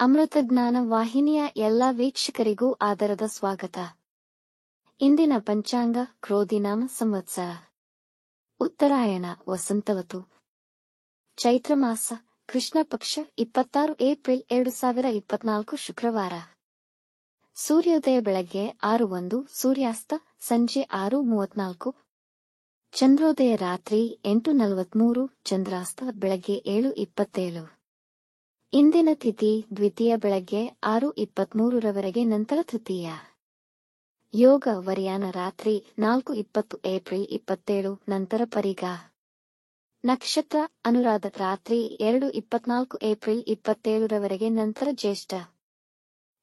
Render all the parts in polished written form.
ಅಮೃತಜ್ಞಾನ ವಾಹಿನಿಯ ಎಲ್ಲ ವೀಕ್ಷಕರಿಗೂ ಆದರದ ಸ್ವಾಗತ. ಇಂದಿನ ಪಂಚಾಂಗ ಕ್ರೋಧಿನಾಮ ಸಂವತ್ಸರ, ಉತ್ತರಾಯಣ ವಸಂತವತು, ಚೈತ್ರ ಮಾಸ, ಕೃಷ್ಣ ಪಕ್ಷ, 26 ಏಪ್ರಿಲ್ 2024 ಶುಕ್ರವಾರ. ಸೂರ್ಯೋದಯ ಬೆಳಗ್ಗೆ 6:01, ಸೂರ್ಯಾಸ್ತ ಸಂಜೆ 6:34, ಚಂದ್ರೋದಯ ರಾತ್ರಿ 8:43, ಚಂದ್ರಾಸ್ತ ಬೆಳಗ್ಗೆ 7:27. ಇಂದಿನ ತಿಥಿ ದ್ವಿತೀಯ ಬೆಳಗ್ಗೆ 6:23 ರವರೆಗೆ, ನಂತರ ತೃತೀಯ. ಯೋಗ ವರಿಯಾನ ರಾತ್ರಿ 4:20 ಏಪ್ರಿಲ್ 27, ನಂತರ ಪರಿಗ. ನಕ್ಷತ್ರ ಅನುರಾಧ ರಾತ್ರಿ 2:24 ಏಪ್ರಿಲ್ 27 ರವರೆಗೆ, ನಂತರ ಜ್ಯೇಷ್ಠ.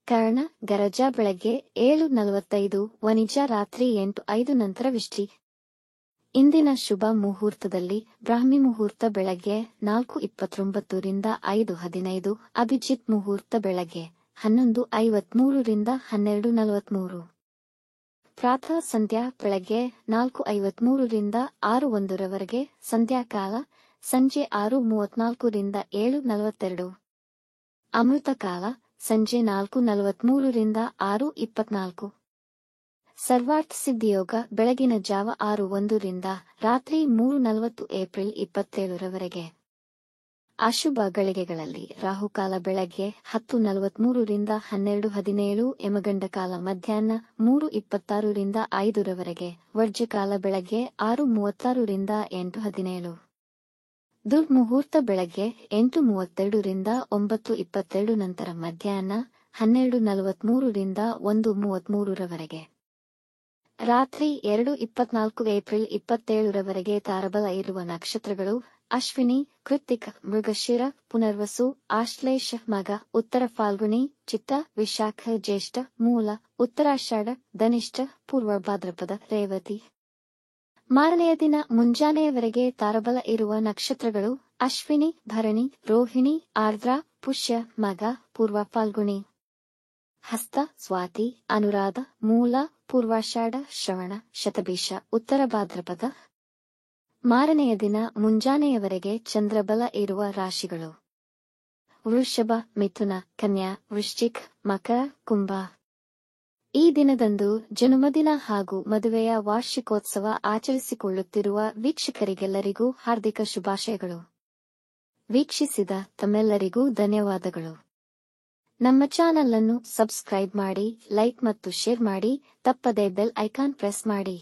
ಕರ್ಣ ಗರಜ ಬೆಳಗ್ಗೆ 7:45, ವನಿಜ ರಾತ್ರಿ 8:05, ನಂತರ ವಿಷ್ಟಿ. ಇಂದಿನ ಶುಭ ಮುಹೂರ್ತದಲ್ಲಿ ಬ್ರಾಹ್ಮಿ ಮುಹೂರ್ತ ಬೆಳಗ್ಗೆ 4:29 ರಿಂದ 5:15, ಅಭಿಜಿತ್ ಮುಹೂರ್ತ ಬೆಳಗ್ಗೆ 11:53 ರಿಂದ 12:43. ಪ್ರಾತಃ ಸಂಧ್ಯಾ ಬೆಳಗ್ಗೆ 4:53 ರಿಂದ 6:01 ರವರೆಗೆ, ಸಂಧ್ಯಾಕಾಲ ಸಂಜೆ 6:34 ರಿಂದ 7:42. ಅಮೃತಕಾಲ ಸಂಜೆ 4:43 ರಿಂದ 6:24. ಸರ್ವಾರ್ಥ ಸಿದ್ಧಿಯೋಗ ಬೆಳಗಿನ ಜಾವ 6:01 ರಿಂದ ರಾತ್ರಿ 3:40 ಏಪ್ರಿಲ್ 27 ರವರೆಗೆ. ಅಶುಭ ಗಳಿಗೆಗಳಲ್ಲಿ ರಾಹುಕಾಲ ಬೆಳಗ್ಗೆ 10:43 ರಿಂದ 12:17, ಯಮಗಂಡಕಾಲ ಮಧ್ಯಾಹ್ನ 3:26 ರಿಂದ 5 ರವರೆಗೆ, ವರ್ಜ್ಯಕಾಲ ಬೆಳಗ್ಗೆ 6:36 ರಿಂದ 8:17. ದುರ್ಮುಹೂರ್ತ ಬೆಳಗ್ಗೆ 8:32 ರಿಂದ 9:22, ನಂತರ ಮಧ್ಯಾಹ್ನ 12:43 ರಿಂದ 1:33 ರವರೆಗೆ. ರಾತ್ರಿ 2:24 ಏಪ್ರಿಲ್ 27 ರವರೆಗೆ ತಾರಬಲ ಇರುವ ನಕ್ಷತ್ರಗಳು: ಅಶ್ವಿನಿ, ಕೃತ್ತಿಕ, ಮೃಗಶಿರ, ಪುನರ್ವಸು, ಆಶ್ಲೇಷ, ಮಗ, ಉತ್ತರ ಫಾಲ್ಗುಣಿ, ಚಿತ್ತ, ವಿಶಾಖ, ಜ್ಯೇಷ್ಠ, ಮೂಲ, ಉತ್ತರಾಷಾಢ, ಧನಿಷ್ಠ, ಪೂರ್ವ ಭಾದ್ರಪದ, ರೇವತಿ. ಮಾರನೆಯ ದಿನ ಮುಂಜಾನೆಯವರೆಗೆ ತಾರಬಲ ಇರುವ ನಕ್ಷತ್ರಗಳು: ಅಶ್ವಿನಿ, ಭರಣಿ, ರೋಹಿಣಿ, ಆರ್ದ್ರ, ಪುಷ್ಯ, ಮಗ, ಪೂರ್ವ ಫಾಲ್ಗುಣಿ, ಹಸ್ತ, ಸ್ವಾತಿ, ಅನುರಾಧ, ಮೂಲ, ಪೂರ್ವಾಷಾಢ, ಶ್ರವಣ, ಶತಭಿಷ, ಉತ್ತರ ಭಾದ್ರಪದ. ಮಾರನೆಯ ದಿನ ಮುಂಜಾನೆಯವರೆಗೆ ಚಂದ್ರಬಲ ಇರುವ ರಾಶಿಗಳು: ವೃಷಭ, ಮಿಥುನ, ಕನ್ಯಾ, ವೃಶ್ಚಿಕ್, ಮಕರ, ಕುಂಭ. ಈ ದಿನದಂದು ಜನ್ಮದಿನ ಹಾಗೂ ಮದುವೆಯ ವಾರ್ಷಿಕೋತ್ಸವ ಆಚರಿಸಿಕೊಳ್ಳುತ್ತಿರುವ ವೀಕ್ಷಕರಿಗೆಲ್ಲರಿಗೂ ಹಾರ್ದಿಕ ಶುಭಾಶಯಗಳು. ವೀಕ್ಷಿಸಿದ ತಮ್ಮೆಲ್ಲರಿಗೂ ಧನ್ಯವಾದಗಳು. ನಮ್ಮ ಚಾನಲ್ ಅನ್ನು ಸಬ್ಸ್ಕ್ರೈಬ್ ಮಾಡಿ, ಲೈಕ್ ಮತ್ತು ಶೇರ್ ಮಾಡಿ, ತಪ್ಪದೇ ಬೆಲ್ ಐಕಾನ್ ಪ್ರೆಸ್ ಮಾಡಿ.